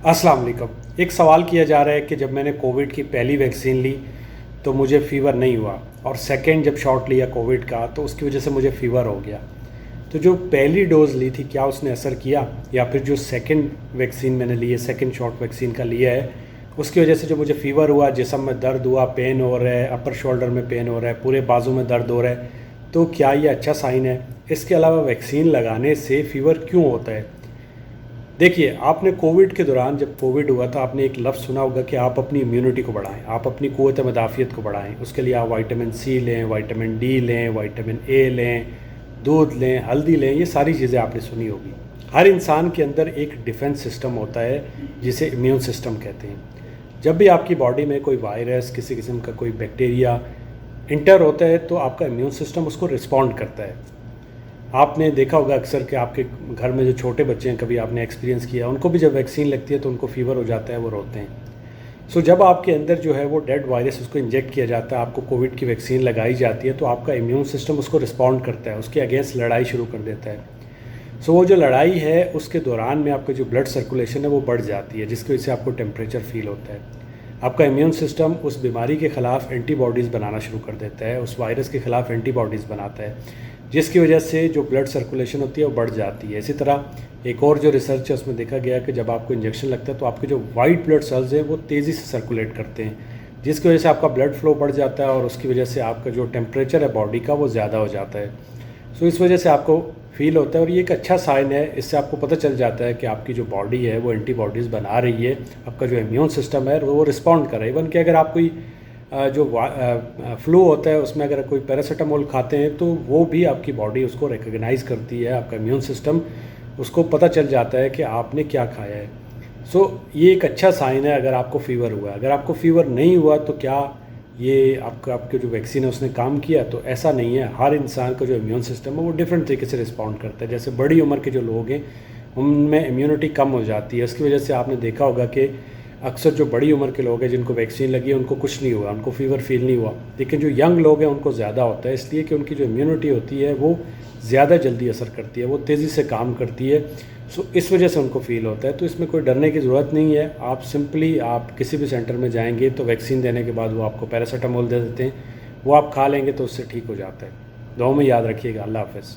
अस्सलाम वालेकुम। एक सवाल किया जा रहा है कि जब मैंने कोविड की पहली वैक्सीन ली तो मुझे फ़ीवर नहीं हुआ और सेकंड जब शॉट लिया कोविड का तो उसकी वजह से मुझे फ़ीवर हो गया। तो जो पहली डोज़ ली थी क्या उसने असर किया, या फिर जो सेकंड वैक्सीन मैंने ली है, सेकंड शॉट वैक्सीन का लिया है, उसकी वजह से जो मुझे फ़ीवर हुआ, जिस्म में दर्द हुआ, पेन हो रहा है, अपर शोल्डर में पेन हो रहा है, पूरे बाजू में दर्द हो रहा है, तो क्या ये अच्छा साइन है? इसके अलावा वैक्सीन लगाने से फ़ीवर क्यों होता है? देखिए, आपने कोविड के दौरान जब कोविड हुआ था आपने एक लफ्ज़ सुना होगा कि आप अपनी इम्यूनिटी को बढ़ाएं, आप अपनी क़ुव्वत मदाफ़ियत को बढ़ाएं। उसके लिए आप विटामिन सी लें, विटामिन डी लें, विटामिन ए लें, दूध लें, हल्दी लें, ये सारी चीज़ें आपने सुनी होगी। हर इंसान के अंदर एक डिफेंस सिस्टम होता है जिसे इम्यून सिस्टम कहते हैं। जब भी आपकी बॉडी में कोई वायरस, किसी किस्म का कोई बैक्टीरिया इंटर होता है तो आपका इम्यून सिस्टम उसको रिस्पॉन्ड करता है। आपने देखा होगा अक्सर कि आपके घर में जो छोटे बच्चे हैं, कभी आपने एक्सपीरियंस किया, उनको भी जब वैक्सीन लगती है तो उनको फ़ीवर हो जाता है, वो रोते हैं। सो जब आपके अंदर जो है वो डेड वायरस उसको इंजेक्ट किया जाता है, आपको कोविड की वैक्सीन लगाई जाती है, तो आपका इम्यून सिस्टम उसको रिस्पॉन्ड करता है, उसके अगेंस्ट लड़ाई शुरू कर देता है। सो वो जो लड़ाई है उसके दौरान में आपका जो ब्लड सर्कुलेशन है वो बढ़ जाती है, जिसकी वजह से आपको टेम्परेचर फील होता है। आपका इम्यून सिस्टम उस बीमारी के ख़िलाफ़ एंटीबॉडीज़ बनाना शुरू कर देता है, उस वायरस के ख़िलाफ़ एंटीबॉडीज़ बनाता है, जिसकी वजह से जो ब्लड सर्कुलेशन होती है वो बढ़ जाती है। इसी तरह एक और जो रिसर्च है उसमें देखा गया कि जब आपको इंजेक्शन लगता है तो आपके जो वाइट ब्लड सेल्स हैं वो तेज़ी से सर्कुलेट करते हैं, जिसकी वजह से आपका ब्लड फ्लो बढ़ जाता है और उसकी वजह से आपका जो टेम्परेचर है बॉडी का वो ज़्यादा हो जाता है। सो इस वजह से आपको फील होता है और ये एक अच्छा साइन है। इससे आपको पता चल जाता है कि आपकी जो बॉडी है वो एंटीबॉडीज़ बना रही है, आपका जो इम्यून सिस्टम है वो रिस्पॉन्ड कर रहा है। इवन कि अगर आप कोई जो फ्लू होता है उसमें अगर कोई पैरासीटामोल खाते हैं तो वो भी आपकी बॉडी उसको रिकग्नाइज़ करती है, आपका इम्यून सिस्टम उसको पता चल जाता है कि आपने क्या खाया है। सो ये एक अच्छा साइन है अगर आपको फ़ीवर हुआ है। अगर आपको फ़ीवर नहीं हुआ तो क्या ये आपके जो वैक्सीन है उसने काम किया? तो ऐसा नहीं है। हर इंसान का जो इम्यून सिस्टम है वो डिफरेंट तरीके से रिस्पॉन्ड करता है। जैसे बड़ी उम्र के जो लोग हैं उनमें इम्यूनिटी कम हो जाती है, इसकी वजह से आपने देखा होगा कि अक्सर जो बड़ी उम्र के लोग हैं जिनको वैक्सीन लगी है उनको कुछ नहीं हुआ, उनको फ़ीवर फील नहीं हुआ। लेकिन जो यंग लोग हैं उनको ज़्यादा होता है, इसलिए कि उनकी जो इम्यूनिटी होती है वो ज़्यादा जल्दी असर करती है, वो तेज़ी से काम करती है। सो इस वजह से उनको फ़ील होता है। तो इसमें कोई डरने की ज़रूरत नहीं है। आप सिंपली आप किसी भी सेंटर में जाएंगे तो वैक्सीन देने के बाद वो आपको पैरासीटामोल दे देते हैं, वो आप खा लेंगे तो उससे ठीक हो जाता है। दुआ में याद रखिएगा। अल्लाह हाफ़िज़।